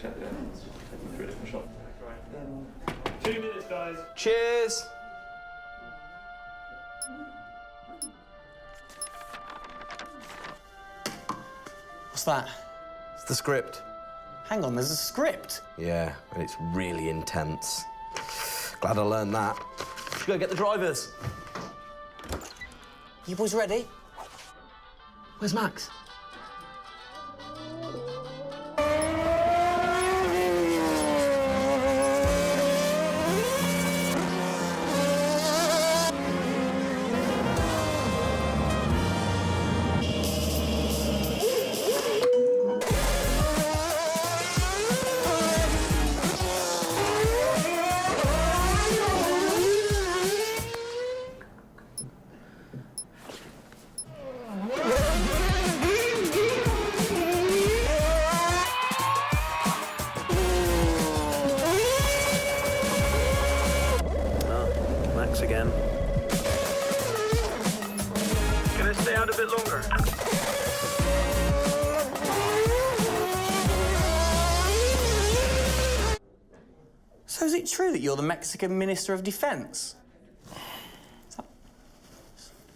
check there. Through a different shot. 2 minutes, guys. Cheers. What's that? It's the script. Hang on, there's a script. Yeah, and it's really intense. Glad I learned that. Should go get the drivers. You boys ready? Where's Max? Again. Can I stay out a bit longer? So is it true that you're the Mexican Minister of Defense?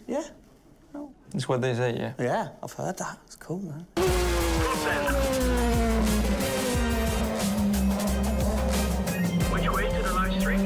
Yeah? Oh. That's what they say, yeah. Yeah, I've heard that. It's cool, man. Which way to the live stream?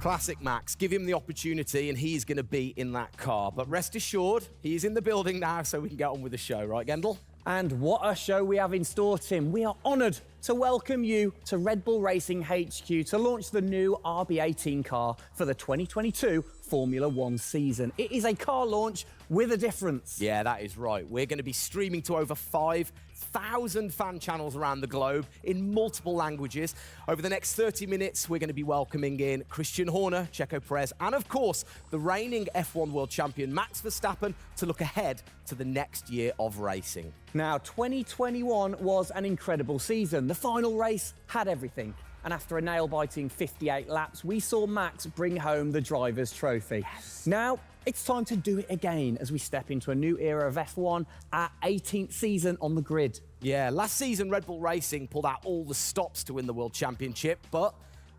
Classic Max. Give him the opportunity and he's going to be in that car. But rest assured, he's in the building now so we can get on with the show, right, Gendel? And what a show we have in store, Tim. We are honoured to welcome you to Red Bull Racing HQ to launch the new RB18 car for the 2022 Formula One season. It is a car launch with a difference. Yeah, that is right. We're going to be streaming to over 5,000 fan channels around the globe in multiple languages. Over the next 30 minutes, we're going to be welcoming in Christian Horner, Checo Perez, and of course, the reigning F1 world champion Max Verstappen to look ahead to the next year of racing. Now, 2021 was an incredible season. The final race had everything. And after a nail-biting 58 laps, we saw Max bring home the Drivers' Trophy. Yes. Now, it's time to do it again as we step into a new era of F1, our 18th season on the grid. Yeah, last season Red Bull Racing pulled out all the stops to win the World Championship, but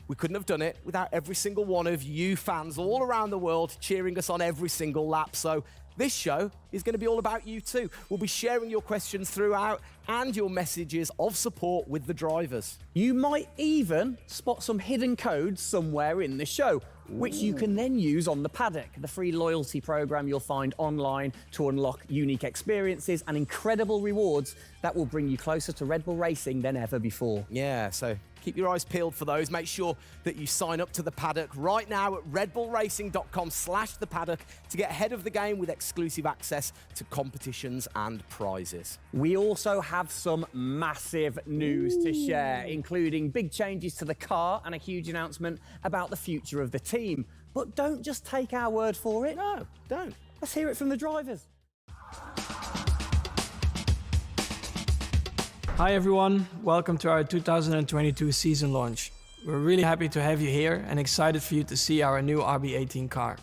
we couldn't have done it without every single one of you fans all around the world cheering us on every single lap. So this show is going to be all about you too. We'll be sharing your questions throughout and your messages of support with the drivers. You might even spot some hidden codes somewhere in the show, which you can then use on the paddock, the free loyalty program you'll find online to unlock unique experiences and incredible rewards that will bring you closer to Red Bull Racing than ever before. Yeah, so keep your eyes peeled for those. Make sure that you sign up to the paddock right now at redbullracing.com/the paddock to get ahead of the game with exclusive access to competitions and prizes. We also have some massive news to share, including big changes to the car and a huge announcement about the future of the team. But don't just take our word for it. No, don't. Let's hear it from the drivers. Hi everyone, welcome to our 2022 season launch. We're really happy to have you here and excited for you to see our new RB18 car.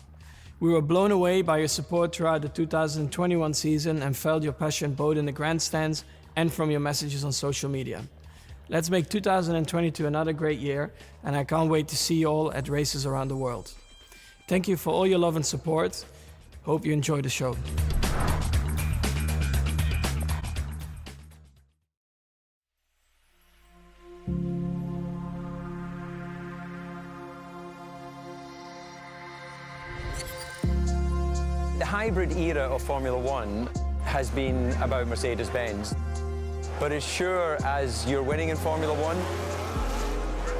We were blown away by your support throughout the 2021 season and felt your passion both in the grandstands and from your messages on social media. Let's make 2022 another great year, and I can't wait to see you all at races around the world. Thank you for all your love and support. Hope you enjoy the show. The hybrid era of Formula One has been about Mercedes-Benz. But as sure as you're winning in Formula One,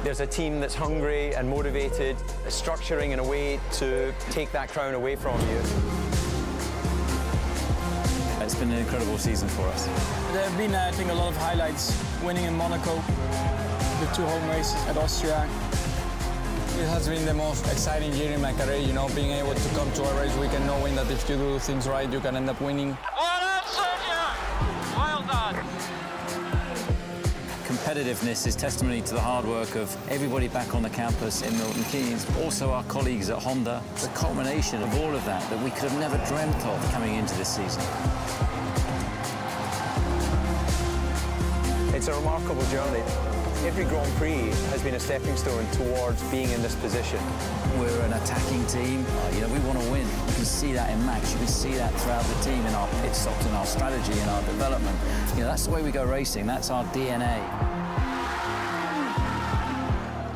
there's a team that's hungry and motivated, structuring in a way to take that crown away from you. It's been an incredible season for us. There have been, I think, a lot of highlights. Winning in Monaco, the 2 home races at Austria. It has been the most exciting year in my career, you know, being able to come to a race weekend knowing that if you do things right, you can end up winning. Well done, Sergio! Well done. Competitiveness is testimony to the hard work of everybody back on the campus in Milton Keynes, also our colleagues at Honda. It's a culmination of all of that we could have never dreamt of coming into this season. It's a remarkable journey. Every Grand Prix has been a stepping stone towards being in this position. We're an attacking team. You know, we want to win. You can see that in Max. You can see that throughout the team in our pit stops, in our strategy, in our development. You know, that's the way we go racing. That's our DNA.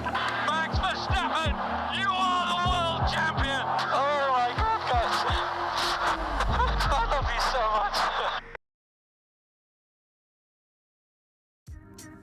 Max Verstappen, you are the world champion! Oh my goodness! I love you so much!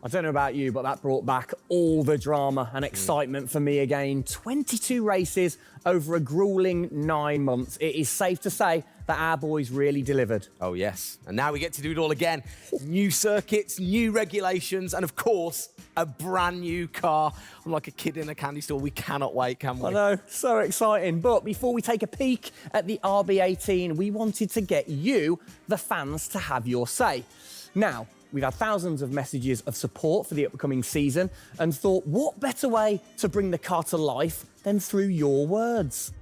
I don't know about you, but that brought back all the drama and excitement for me again. 22 races over a grueling 9 months. It is safe to say that our boys really delivered. Oh, yes. And now we get to do it all again. New circuits, new regulations, and of course, a brand new car. I'm like a kid in a candy store. We cannot wait, can we? I know, so exciting. But before we take a peek at the RB18, we wanted to get you, the fans, to have your say. Now, we've had thousands of messages of support for the upcoming season and thought, what better way to bring the car to life than through your words?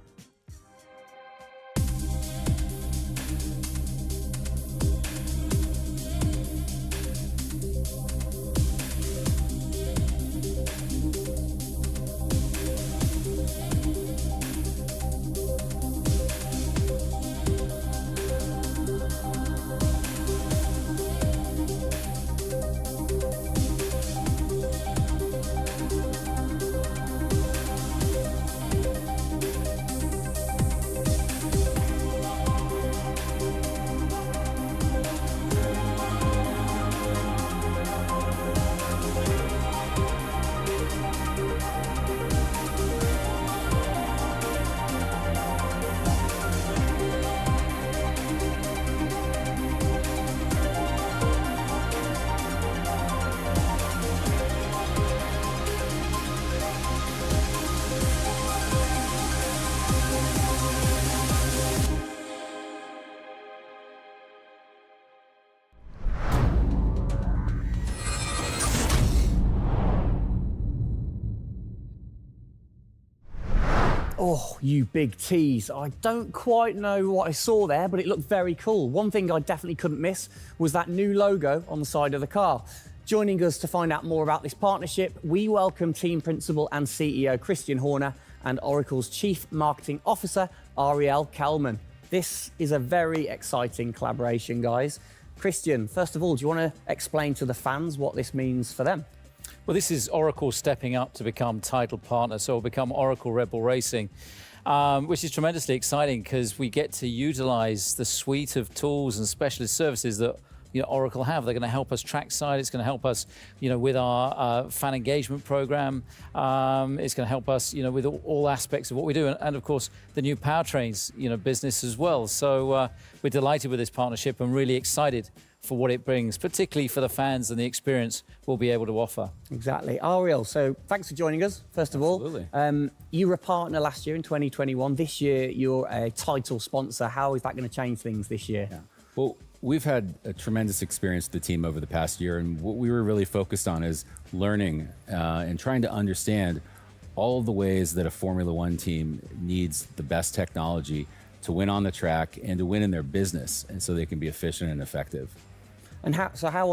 Oh, you big tease. I don't quite know what I saw there, but it looked very cool. One thing I definitely couldn't miss was that new logo on the side of the car. Joining us to find out more about this partnership, we welcome Team Principal and CEO Christian Horner and Oracle's Chief Marketing Officer, Ariel Kelman. This is a very exciting collaboration, guys. Christian, first of all, do you want to explain to the fans what this means for them? Well, this is Oracle stepping up to become title partner, so it'll become Oracle Red Bull Racing, which is tremendously exciting because we get to utilize the suite of tools and specialist services that Oracle have. They're going to help us trackside. It's going to help us, with our fan engagement program. It's going to help us, with all aspects of what we do, and of course the new powertrains, business as well. So we're delighted with this partnership and really excited for what it brings, particularly for the fans and the experience we'll be able to offer. Exactly. Ariel, so thanks for joining us, first of all. Absolutely. You were a partner last year in 2021. This year, you're a title sponsor. How is that going to change things this year? Yeah. Well, we've had a tremendous experience with the team over the past year, and what we were really focused on is learning and trying to understand all of the ways that a Formula One team needs the best technology to win on the track and to win in their business, and so they can be efficient and effective. And how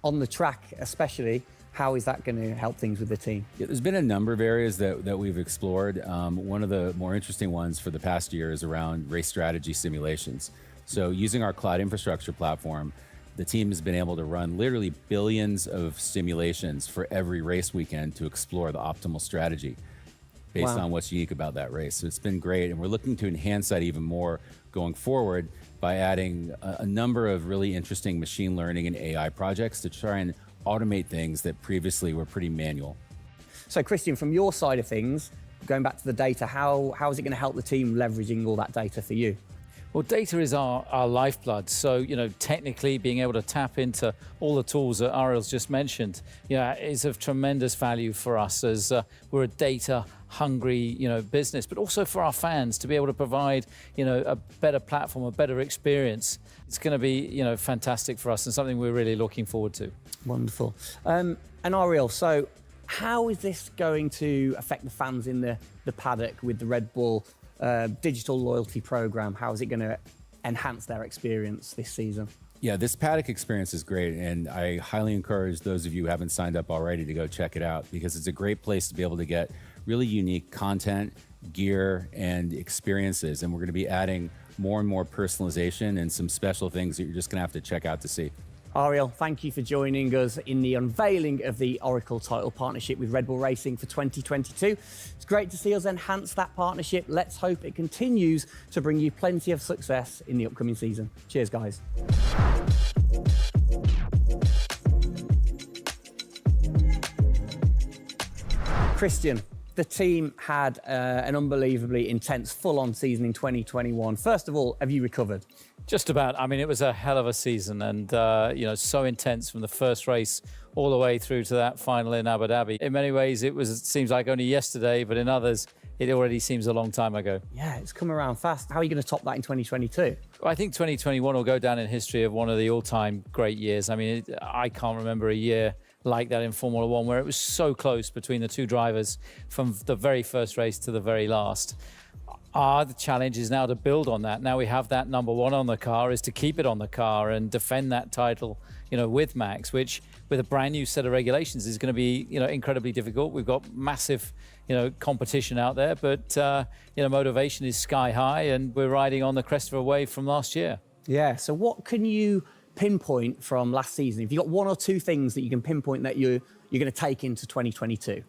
on the track especially, how is that going to help things with the team? Yeah, there's been a number of areas that we've explored. One of the more interesting ones for the past year is around race strategy simulations. So using our cloud infrastructure platform, the team has been able to run literally billions of simulations for every race weekend to explore the optimal strategy based on what's unique about that race. So it's been great, and we're looking to enhance that even more going forward by adding a number of really interesting machine learning and AI projects to try and automate things that previously were pretty manual. So Christian, from your side of things, going back to the data, how is it going to help the team leveraging all that data for you? Well, data is our lifeblood. So, technically being able to tap into all the tools that Ariel's just mentioned, is of tremendous value for us as we're a data-hungry, business, but also for our fans to be able to provide, a better platform, a better experience. It's going to be, fantastic for us and something we're really looking forward to. Wonderful. And Ariel, so how is this going to affect the fans in the paddock with the Red Bull digital loyalty program? How is it going to enhance their experience this season? Yeah, this paddock experience is great, and I highly encourage those of you who haven't signed up already to go check it out, because it's a great place to be able to get really unique content, gear, and experiences. And we're going to be adding more and more personalization and some special things that you're just going to have to check out to see. Ariel, thank you for joining us in the unveiling of the Oracle title partnership with Red Bull Racing for 2022. It's great to see us enhance that partnership. Let's hope it continues to bring you plenty of success in the upcoming season. Cheers, guys. Christian, the team had an unbelievably intense, full-on season in 2021. First of all, have you recovered? Just about. I mean, it was a hell of a season, and so intense from the first race all the way through to that final in Abu Dhabi. In many ways, it seems like only yesterday, but in others, it already seems a long time ago. Yeah, it's come around fast. How are you going to top that in 2022? Well, I think 2021 will go down in history of one of the all-time great years. I mean, I can't remember a year like that in Formula One where it was so close between the two drivers from the very first race to the very last. The challenge is now to build on that. Now we have that number one on the car, is to keep it on the car and defend that title, with Max, which with a brand new set of regulations is going to be, incredibly difficult. We've got massive, competition out there, but, motivation is sky high, and we're riding on the crest of a wave from last year. Yeah, so what can you pinpoint from last season? If you've got one or two things that you can pinpoint that you're going to take into 2022?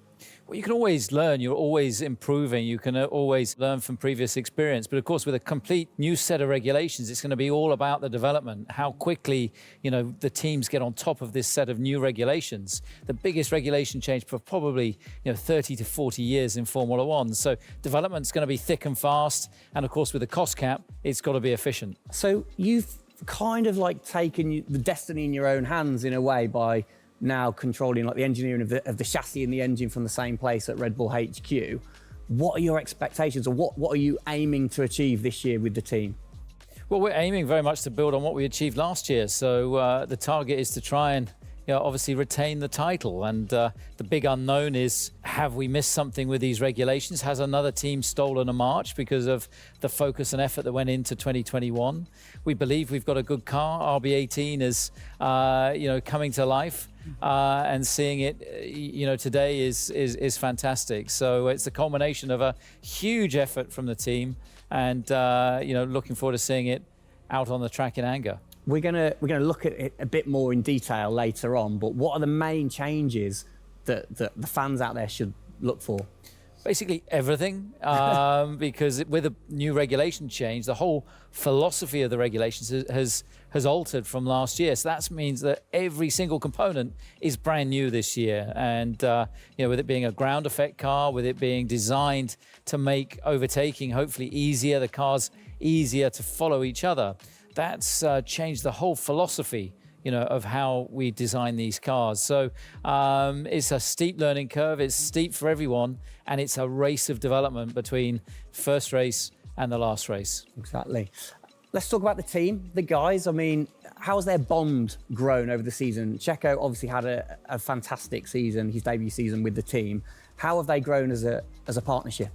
Well, you can always learn. You're always improving. You can always learn from previous experience. But of course, with a complete new set of regulations, it's going to be all about the development, how quickly, the teams get on top of this set of new regulations. The biggest regulation change for probably, 30 to 40 years in Formula One. So development's going to be thick and fast. And of course, with the cost cap, it's got to be efficient. So you've kind of like taken the destiny in your own hands in a way by now controlling like the engineering of the chassis and the engine from the same place at Red Bull HQ. What are your expectations, or what are you aiming to achieve this year with the team? Well, we're aiming very much to build on what we achieved last year. So the target is to try and obviously retain the title. And the big unknown is, have we missed something with these regulations? Has another team stolen a march because of the focus and effort that went into 2021? We believe we've got a good car. RB18 is, coming to life. And seeing it, today is fantastic. So it's the culmination of a huge effort from the team, and looking forward to seeing it out on the track in anger. We're gonna look at it a bit more in detail later on. But what are the main changes that the fans out there should look for? Basically everything, because with a new regulation change, the whole philosophy of the regulations has altered from last year. So that means that every single component is brand new this year. And with it being a ground effect car, with it being designed to make overtaking hopefully easier, the cars easier to follow each other, that's changed the whole philosophy of how we design these cars. So it's a steep learning curve. It's steep for everyone, and it's a race of development between first race and the last race. Exactly. Let's talk about the team, the guys. I mean, how's their bond grown over the season? Checo obviously had a fantastic season, his debut season with the team. How have they grown as a partnership?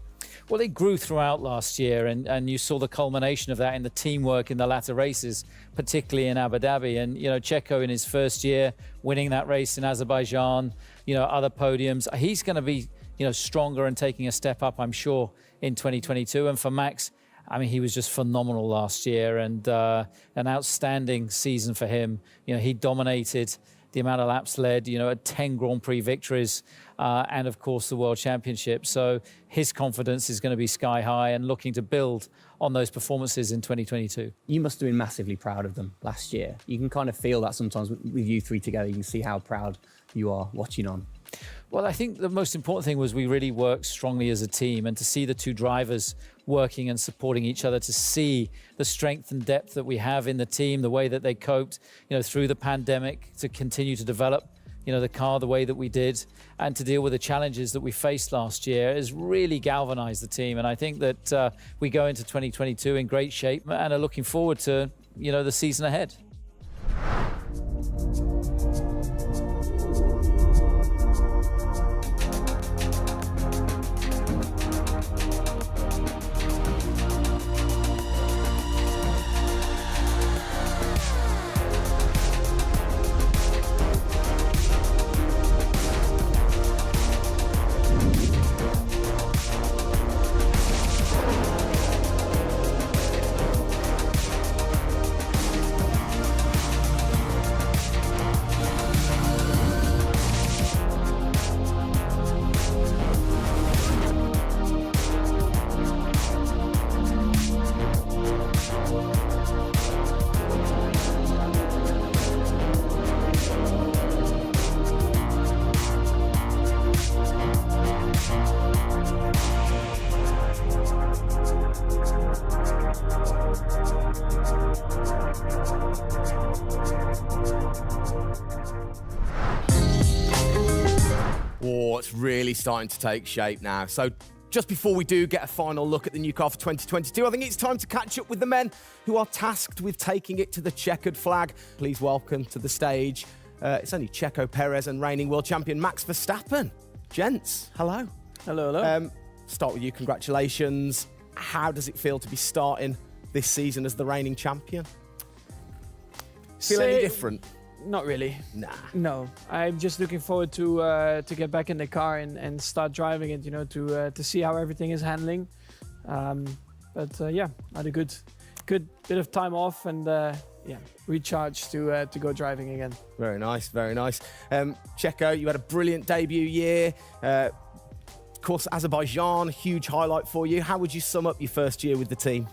Well, they grew throughout last year, and you saw the culmination of that in the teamwork in the latter races, particularly in Abu Dhabi. And, Checo in his first year, winning that race in Azerbaijan, other podiums. He's going to be, stronger and taking a step up, I'm sure, in 2022. And for Max, I mean, he was just phenomenal last year, and an outstanding season for him. He dominated the amount of laps led, 10 Grand Prix victories, and of course the World Championship. So his confidence is going to be sky high, and looking to build on those performances in 2022. You must have been massively proud of them last year. You can kind of feel that sometimes with you three together. You can see how proud you are watching on. Well, I think the most important thing was we really worked strongly as a team, and to see the two drivers working and supporting each other, to see the strength and depth that we have in the team, the way that they coped, through the pandemic, to continue to develop, the car the way that we did, and to deal with the challenges that we faced last year, has really galvanized the team. And I think that we go into 2022 in great shape and are looking forward to, the season ahead. Oh, it's really starting to take shape now. So just before we do get a final look at the new car for 2022, I think it's time to catch up with the men who are tasked with taking it to the checkered flag. Please welcome to the stage, it's only Checo Perez and reigning world champion Max Verstappen. Gents, hello. Hello, hello. Start with you, congratulations. How does it feel to be starting this season as the reigning champion? Feel any different? Not really. Nah. No, I'm just looking forward to get back in the car and start driving it. To see how everything is handling. Yeah, I had a good bit of time off and recharge to go driving again. Very nice, very nice. Checo, you had a brilliant debut year. Of course, Azerbaijan, huge highlight for you. How would you sum up your first year with the team?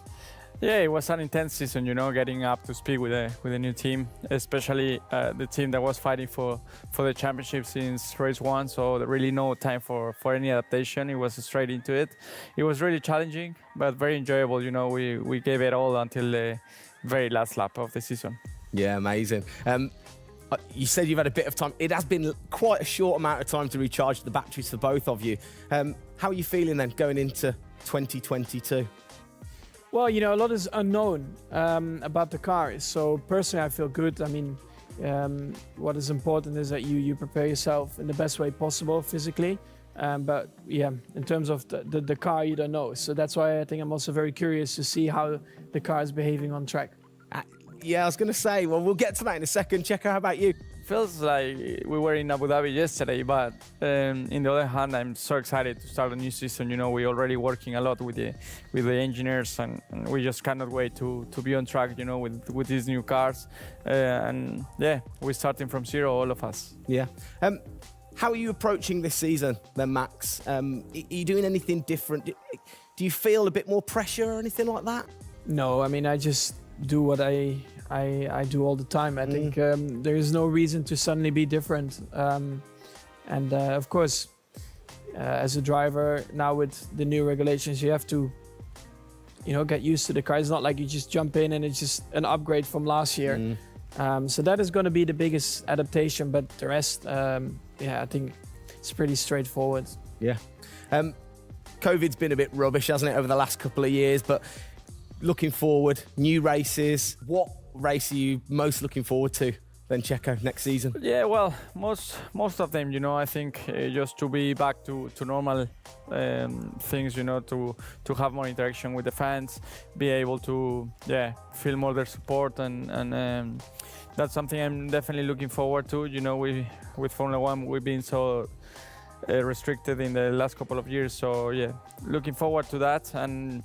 Yeah, it was an intense season, getting up to speed with a new team, especially the team that was fighting for the championship since race one. So there really no time for any adaptation. It was straight into it. It was really challenging, but very enjoyable. We gave it all until the very last lap of the season. Yeah, amazing. You said you've had a bit of time. It has been quite a short amount of time to recharge the batteries for both of you. How are you feeling then going into 2022? Well, a lot is unknown about the car. So personally, I feel good. I mean, What is important is that you prepare yourself in the best way possible physically. But yeah, in terms of the car, you don't know. So that's why I think I'm also very curious to see how the car is behaving on track. Yeah, I was going to say, well, we'll get to that in a second. Checo, how about you? Feels like we were in Abu Dhabi yesterday, but in the other hand, I'm so excited to start a new season. You know, we're already working a lot with the engineers, and we just cannot wait to be on track. You know, with these new cars, and yeah, we're starting from zero, all of us. Yeah. How are you approaching this season then, Max? Are you doing anything different? Do you feel a bit more pressure or anything like that? No, I mean, I just do what I do all the time. I think there is no reason to suddenly be different. And of course, as a driver, now with the new regulations, you have to, get used to the car. It's not like you just jump in and it's just an upgrade from last year. So that is going to be the biggest adaptation, but the rest, I think it's pretty straightforward. Yeah. COVID's been a bit rubbish, hasn't it, over the last couple of years, but looking forward, new races. What race are you most looking forward to then, Checo, next season? Yeah, well, most of them, I think just to be back to normal things, to have more interaction with the fans, be able to, feel more their support, and that's something I'm definitely looking forward to. With Formula One, we've been so restricted in the last couple of years, so yeah, looking forward to that. And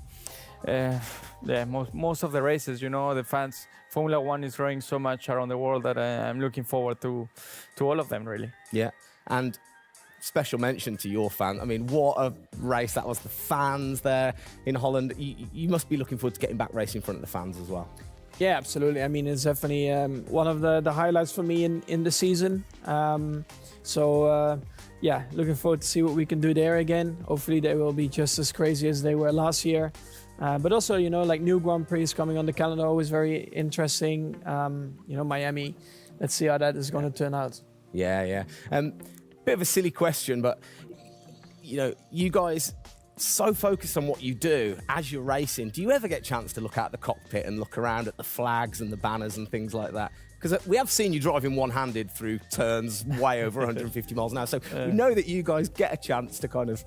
most of the races, the fans, Formula One is growing so much around the world that I'm looking forward to all of them, really. Yeah, and special mention to your fan. I mean, what a race that was. The fans there in Holland. You must be looking forward to getting back racing in front of the fans as well. Yeah, absolutely. I mean, it's definitely one of the highlights for me in the season. Looking forward to see what we can do there again. Hopefully they will be just as crazy as they were last year. But also, like new Grand Prix coming on the calendar, always very interesting. Miami, let's see how that is going to turn out. Yeah. Bit of a silly question, but, you guys so focused on what you do as you're racing. Do you ever get a chance to look out the cockpit and look around at the flags and the banners and things like that? Because we have seen you driving one-handed through turns way over 150 miles an hour. So we know that you guys get a chance to kind of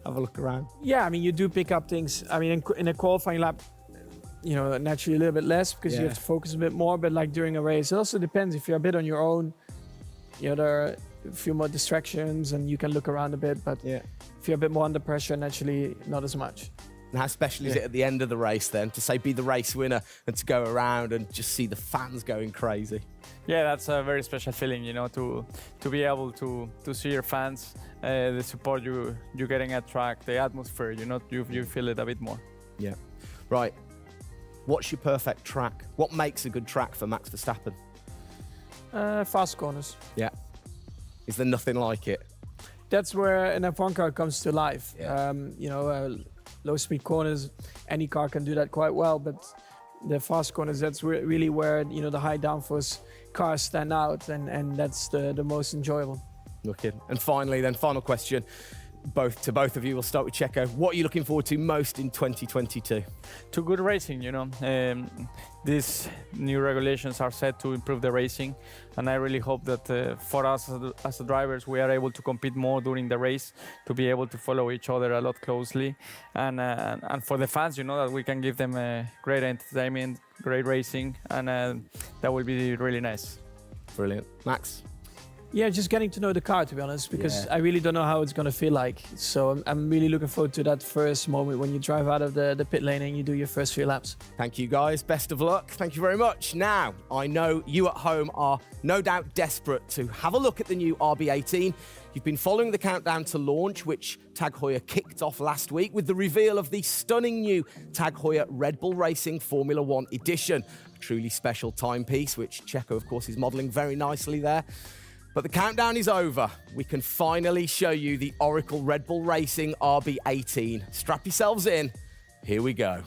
have a look around. Yeah, I mean, you do pick up things. I mean, in a qualifying lap, naturally a little bit less because you have to focus a bit more. But like during a race, it also depends. If you're a bit on your own, there are a few more distractions and you can look around a bit. But if you're a bit more under pressure, naturally not as much. And how special is it at the end of the race then to say be the race winner and to go around and just see the fans going crazy? Yeah, that's a very special feeling, to be able to see your fans, the support you're getting at track, the atmosphere, you feel it a bit more. Yeah. Right. What's your perfect track? What makes a good track for Max Verstappen? Fast corners. Yeah. Is there nothing like it? That's where an F1 car comes to life. Yeah. Low speed corners, any car can do that quite well, but the fast corners, that's really where the high downforce cars stand out, and that's the most enjoyable. Looking. And finally then, final question, both of you. We'll start with Checo. What are you looking forward to most in 2022? To good racing, these new regulations are set to improve the racing, and I really hope that for us as drivers, we are able to compete more during the race, to be able to follow each other a lot closely, and for the fans, that we can give them great entertainment, great racing, and that will be really nice. Brilliant. Max? Yeah, just getting to know the car, to be honest, because I really don't know how it's going to feel like. So I'm really looking forward to that first moment when you drive out of the pit lane and you do your first few laps. Thank you, guys. Best of luck. Thank you very much. Now, I know you at home are no doubt desperate to have a look at the new RB18. You've been following the countdown to launch, which Tag Heuer kicked off last week with the reveal of the stunning new Tag Heuer Red Bull Racing Formula One edition. A truly special timepiece, which Checo, of course, is modelling very nicely there. But the countdown is over. We can finally show you the Oracle Red Bull Racing RB18. Strap yourselves in. Here we go.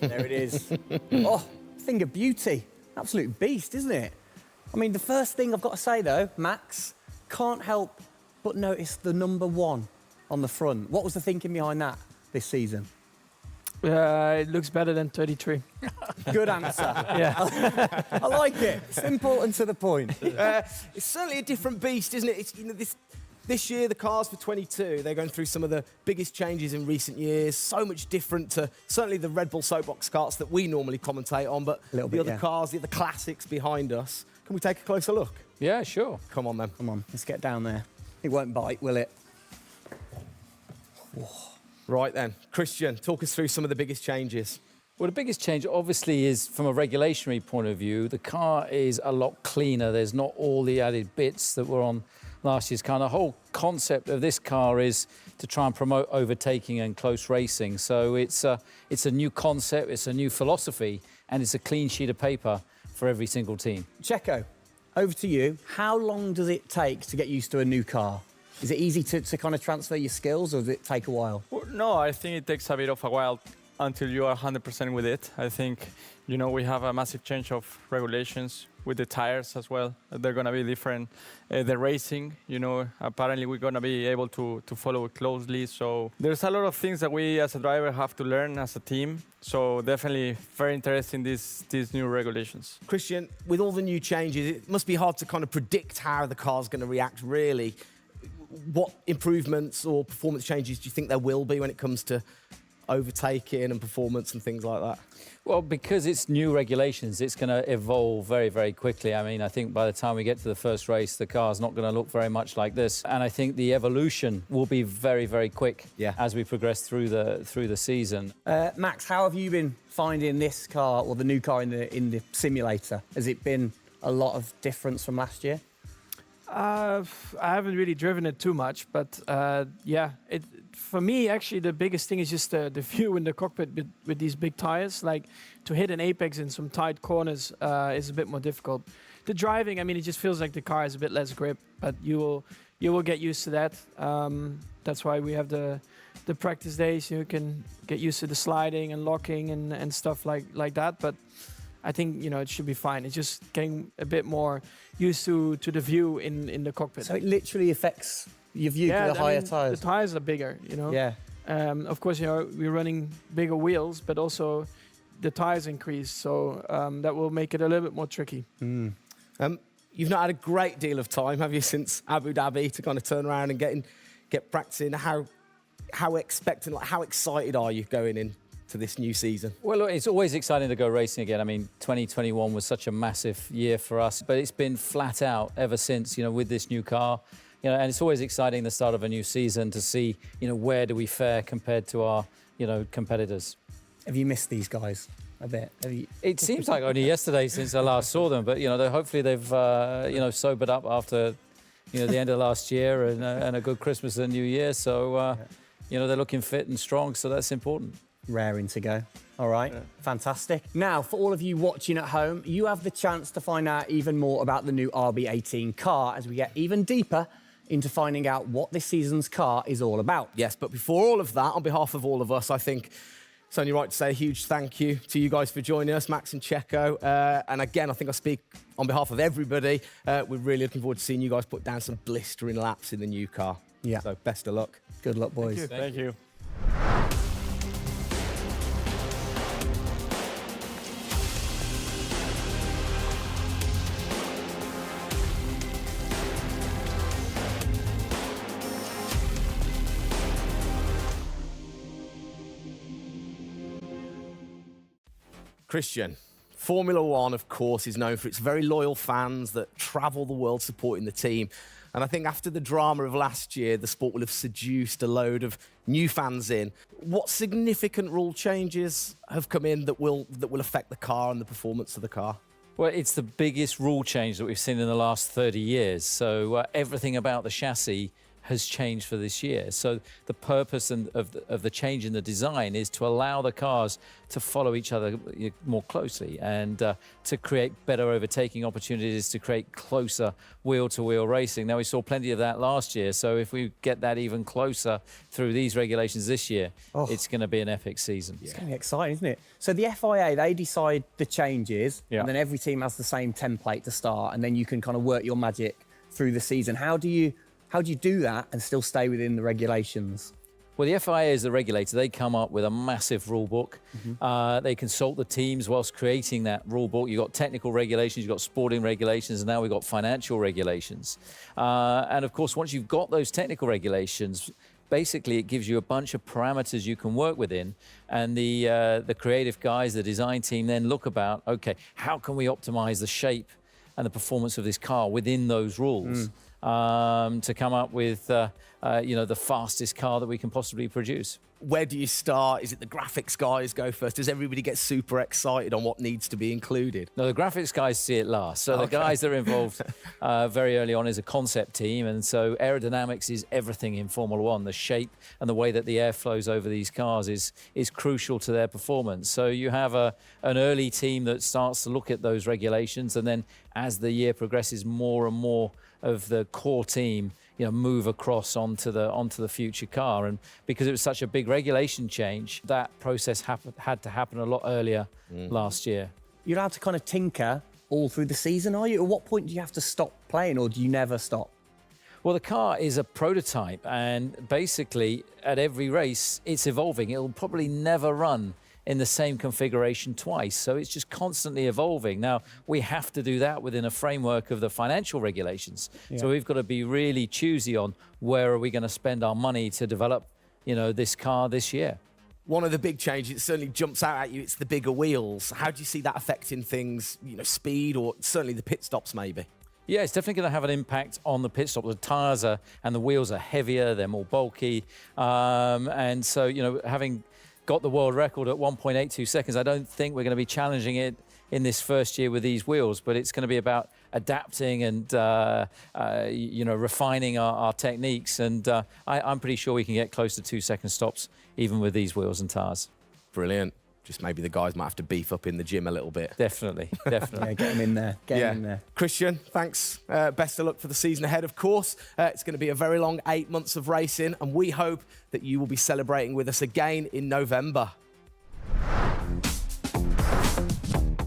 There it is. Oh, thing of beauty. Absolute beast, isn't it? I mean, the first thing I've got to say, though, Max, can't help but notice the number 1 on the front. What was the thinking behind that this season? It looks better than 33. Good answer. Yeah. I like it. Simple and to the point. It's certainly a different beast, isn't it? It's, you know, this year, the cars for 22, they're going through some of the biggest changes in recent years. So much different to certainly the Red Bull soapbox karts that we normally commentate on, but the other cars, the classics behind us. Can we take a closer look? Yeah, sure. Come on, then. Come on, let's get down there. It won't bite, will it? Right, then. Christian, talk us through some of the biggest changes. Well, the biggest change, obviously, is from a regulatory point of view. The car is a lot cleaner. There's not all the added bits that were on last year's car. And the whole concept of this car is to try and promote overtaking and close racing. So it's a new concept, it's a new philosophy, and it's a clean sheet of paper for every single team. Checo, over to you. How long does it take to get used to a new car? Is it easy to kind of transfer your skills, or does it take a while? Well, no, I think it takes a bit of a while until you are 100% with it. I think, you know, we have a massive change of regulations with the tires as well. They're going to be different. The racing, you know, apparently we're going to be able to follow it closely. So there's a lot of things that we as a driver have to learn as a team. So definitely very interesting, these new regulations. Christian, with all the new changes, it must be hard to kind of predict how the car's going to react, really. What improvements or performance changes do you think there will be when it comes to overtaking and performance and things like that? Well, because it's new regulations, it's going to evolve very, very quickly. I mean, I think by the time we get to the first race, the car's not going to look very much like this. And I think the evolution will be very, very quick as we progress through the season. Max, how have you been finding this car, or the new car in the simulator? Has it been a lot of difference from last year? I haven't really driven it too much, but yeah, for me, actually, the biggest thing is just the view in the cockpit with these big tires. Like, to hit an apex in some tight corners is a bit more difficult. The driving, I mean, it just feels like the car has a bit less grip, but you will get used to that. That's why we have the practice days. You can get used to the sliding and locking and stuff like that. But I think, you know, it should be fine. It's just getting a bit more used to the view in the cockpit. So it literally affects your view to the higher tyres? The tyres are bigger, you know. Yeah. Of course, you know, we're running bigger wheels, but also the tyres increase. So that will make it a little bit more tricky. You've not had a great deal of time, have you, since Abu Dhabi to kind of turn around and get practicing? How expectant, like, how excited are you going in to this new season? Well, look, it's always exciting to go racing again. I mean, 2021 was such a massive year for us, but it's been flat out ever since, you know, with this new car. You know, and it's always exciting the start of a new season to see, you know, where do we fare compared to our, you know, competitors. Have you missed these guys a bit? It seems like only yesterday since I last saw them, but, you know, hopefully they've, you know, sobered up after, you know, the end of last year and a good Christmas and New Year. So, you know, they're looking fit and strong, so that's important. Raring to go. All right, fantastic. Now, for all of you watching at home, you have the chance to find out even more about the new RB18 car as we get even deeper into finding out what this season's car is all about. Yes, but before all of that, on behalf of all of us, I think it's only right to say a huge thank you to you guys for joining us, Max and Checo. And again, I think I speak on behalf of everybody. We're really looking forward to seeing you guys put down some blistering laps in the new car. Yeah. So best of luck. Good luck, boys. Thank you. Christian, Formula One, of course, is known for its very loyal fans that travel the world supporting the team. And I think after the drama of last year, the sport will have seduced a load of new fans in. What significant rule changes have come in that will affect the car and the performance of the car? Well, it's the biggest rule change that we've seen in the last 30 years. So everything about the chassis has changed for this year. So the purpose of the change in the design is to allow the cars to follow each other more closely and to create better overtaking opportunities, to create closer wheel-to-wheel racing. Now, we saw plenty of that last year, so if we get that even closer through these regulations this year, it's going to be an epic season. It's going to be exciting, isn't it? So the FIA, they decide the changes, Yeah. and then every team has the same template to start, and then you can kind of work your magic through the season. How do you do that and still stay within the regulations? Well, the FIA is the regulator. They come up with a massive rule book. They consult the teams whilst creating that rule book. You've got technical regulations, you've got sporting regulations, and now we've got financial regulations. And of course, once you've got those technical regulations, basically it gives you a bunch of parameters you can work within. And the creative guys, the design team then look about, okay, how can we optimize the shape and the performance of this car within those rules? To come up with, the fastest car that we can possibly produce. Where do you start? Is it the graphics guys go first? Does everybody get super excited on what needs to be included? No, the graphics guys see it last. So the guys that are involved very early on is a concept team. And so aerodynamics is everything in Formula One. The shape and the way that the air flows over these cars is crucial to their performance. So you have an early team that starts to look at those regulations. And then as the year progresses, more and more of the core team move across onto the future car. And because it was such a big regulation change, that process had to happen a lot earlier last year. You're allowed to kind of tinker all through the season, are you? At what point do you have to stop playing, or do you never stop? Well, the car is a prototype, and basically at every race it's evolving. It'll probably never run in the same configuration twice. So it's just constantly evolving. Now, we have to do that within a framework of the financial regulations. Yeah. So we've got to be really choosy on where are we going to spend our money to develop, this car this year. One of the big changes that certainly jumps out at you, it's the bigger wheels. How do you see that affecting things, speed, or certainly the pit stops maybe? Yeah, it's definitely going to have an impact on the pit stop. The tyres and the wheels are heavier, they're more bulky. And so, having got the world record at 1.82 seconds, I don't think we're going to be challenging it in this first year with these wheels, but it's going to be about adapting and, refining our techniques. And I'm pretty sure we can get close to 2-second stops even with these wheels and tyres. Brilliant. Just maybe the guys might have to beef up in the gym a little bit. Definitely. Yeah, get them in there. Get them in there. Christian, thanks. Best of luck for the season ahead, of course. It's going to be a very long 8 months of racing, and we hope that you will be celebrating with us again in November.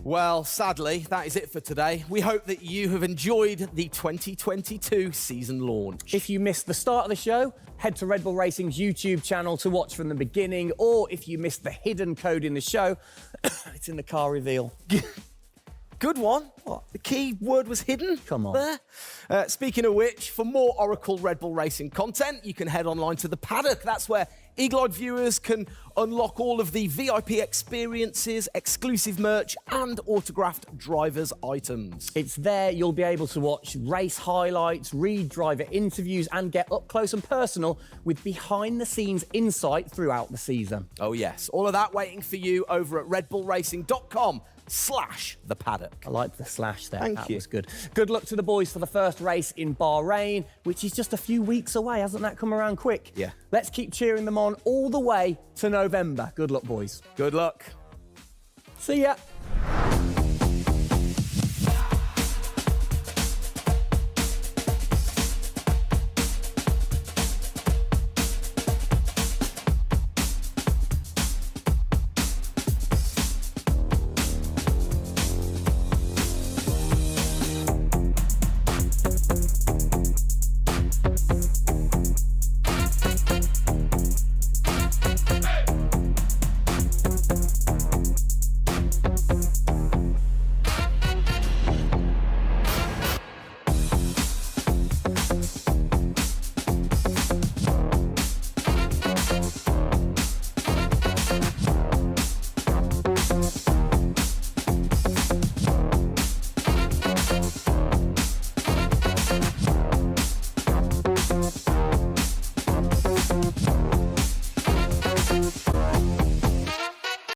Well, sadly, that is it for today. We hope that you have enjoyed the 2022 season launch. If you missed the start of the show, head to Red Bull Racing's YouTube channel to watch from the beginning, or if you missed the hidden code in the show, it's in the car reveal. Good one. What? The key word was hidden? Come on. There. Speaking of which, for more Oracle Red Bull Racing content, you can head online to The Paddock. That's where Eagle-eyed viewers can unlock all of the VIP experiences, exclusive merch, and autographed drivers' items. It's there you'll be able to watch race highlights, read driver interviews, and get up close and personal with behind-the-scenes insight throughout the season. Oh, yes. All of that waiting for you over at redbullracing.com/The Paddock. I like the slash there. Thank that you. was good. Good luck to the boys for the first race in Bahrain, which is just a few weeks away. Hasn't that come around quick? Yeah. Let's keep cheering them on all the way to November. Good luck, boys. Good luck. See ya.